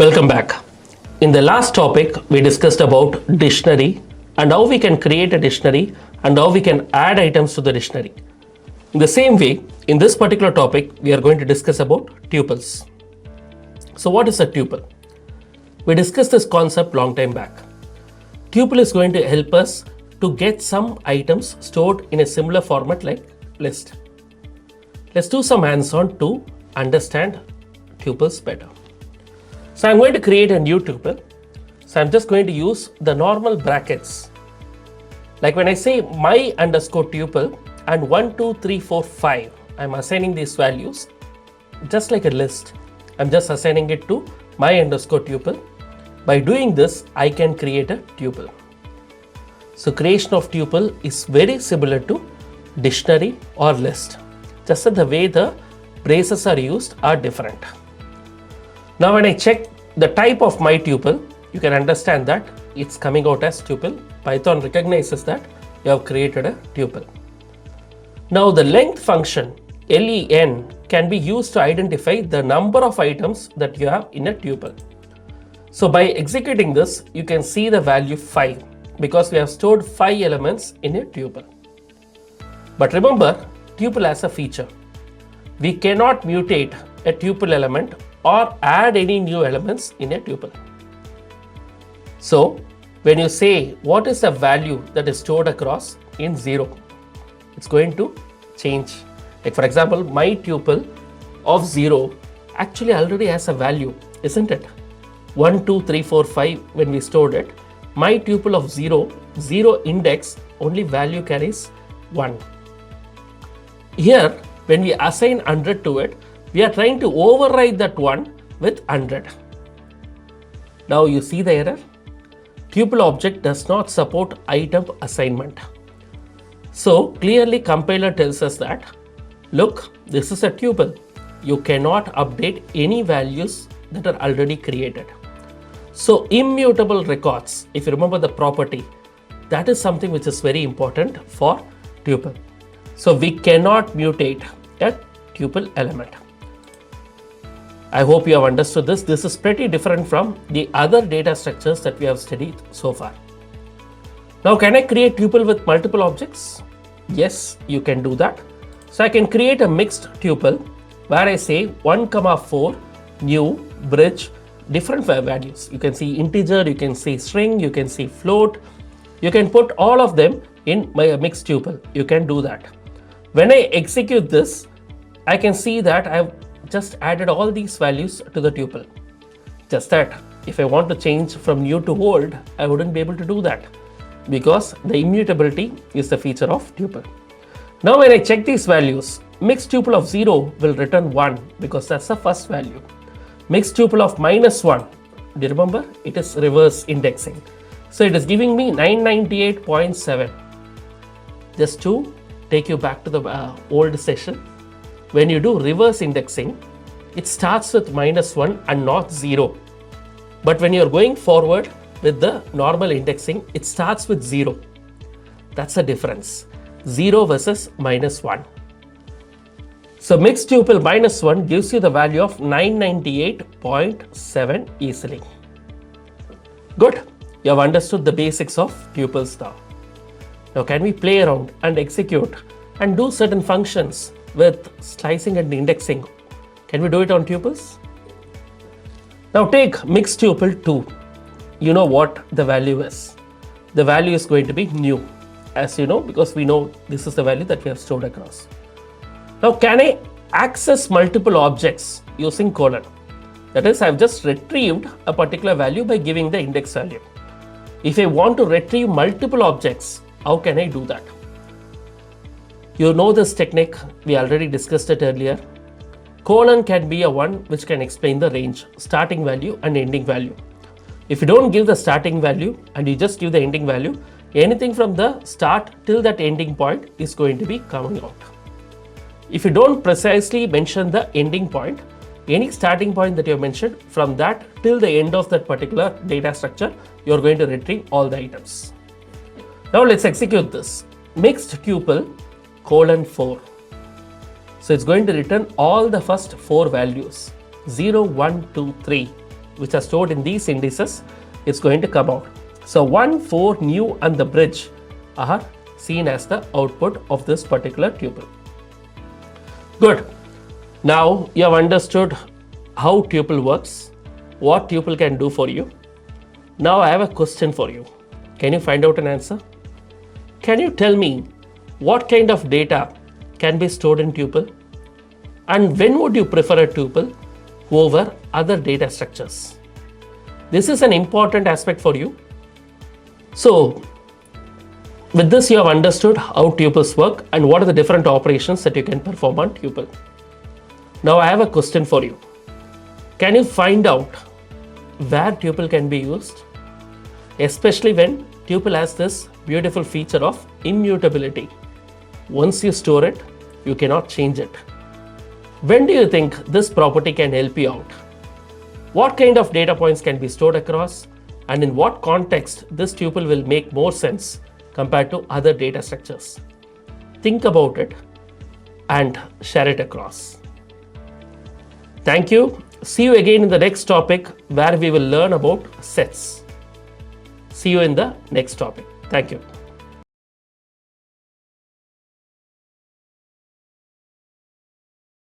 Welcome back. In the last topic, we discussed about dictionary and how we can create a dictionary and how we can add items to the dictionary. In the same way, in this particular topic, we are going to discuss about tuples. So what is a tuple? We discussed this concept long time back. Tuple is going to help us to get some items stored in a similar format like list. Let's do some hands-on to understand tuples better. So I'm going to create a new tuple. So I'm just going to use the normal brackets. Like when I say my underscore tuple and 1, 2, 3, 4, 5, I'm assigning these values just like a list. I'm just assigning it to my underscore tuple. By doing this, I can create a tuple. So creation of tuple is very similar to dictionary or list. Just that the way the braces are used are different. Now when I check the type of my tuple, you can understand that it's coming out as tuple. Python recognizes that you have created a tuple. Now the length function len can be used to identify the number of items that you have in a tuple. So by executing this, you can see the value 5 because we have stored 5 elements in a tuple. But remember, tuple has a feature. We cannot mutate a tuple element or add any new elements in a tuple. So when you say what is the value that is stored across in 0, it's going to change. Like for example, my tuple of 0 actually already has a value, isn't it? 1, 2, 3, 4, 5 when we stored it. My tuple of 0 index, only value carries 1. Here, when we assign 100 to it, we are trying to override that 1 with 100. Now you see the error? Tuple object does not support item assignment. So clearly compiler tells us that, look, this is a tuple. You cannot update any values that are already created. So immutable records, if you remember the property, that is something which is very important for tuple. So we cannot mutate a tuple element. I hope you have understood this. This is pretty different from the other data structures that we have studied so far. Now, can I create tuple with multiple objects? Yes, you can do that. So I can create a mixed tuple where I say 1, 4, new, bridge, different values. You can see integer, you can see string, you can see float. You can put all of them in my mixed tuple. You can do that. When I execute this, I can see that I have just added all these values to the tuple. Just that if I want to change from new to old, I wouldn't be able to do that because the immutability is the feature of tuple. Now when I check these values, mixed tuple of 0 will return 1 because that's the first value. Mixed tuple of -1, do you remember? It is reverse indexing. So it is giving me 998.7. Just to take you back to the old session, when you do reverse indexing, it starts with -1 and not 0. But when you're going forward with the normal indexing, it starts with 0. That's the difference. 0 versus -1. So mixed tuple -1 gives you the value of 998.7 easily. Good. You have understood the basics of tuples now. Now can we play around and execute and do certain functions with slicing and indexing? Can we do it on tuples? Now take mixed tuple 2. You know what the value is. The value is going to be new, as you know, because we know this is the value that we have stored across. Now can I access multiple objects using colon? That is, I've just retrieved a particular value by giving the index value. If I want to retrieve multiple objects, how can I do that? You know this technique, we already discussed it earlier. Colon can be a one which can explain the range, starting value and ending value. If you don't give the starting value and you just give the ending value, anything from the start till that ending point is going to be coming out. If you don't precisely mention the ending point, any starting point that you have mentioned, from that till the end of that particular data structure, you are going to retrieve all the items. Now let's execute this. Mixed tuple :4. So it's going to return all the first 4 values, 0, 1, 2, 3. which are stored in these indices is going to come out. So 1, 4, new and the bridge are seen as the output of this particular tuple. Good. Now you have understood how tuple works, what tuple can do for you. Now I have a question for you. Can you find out an answer? Can you tell me what kind of data can be stored in tuple? And when would you prefer a tuple over other data structures? This is an important aspect for you. So with this, you have understood how tuples work and what are the different operations that you can perform on tuple. Now I have a question for you. Can you find out where tuple can be used? Especially when tuple has this beautiful feature of immutability. Once you store it, you cannot change it. When do you think this property can help you out? What kind of data points can be stored across, and in what context this tuple will make more sense compared to other data structures? Think about it and share it across. Thank you. See you again in the next topic where we will learn about sets. See you in the next topic. Thank you.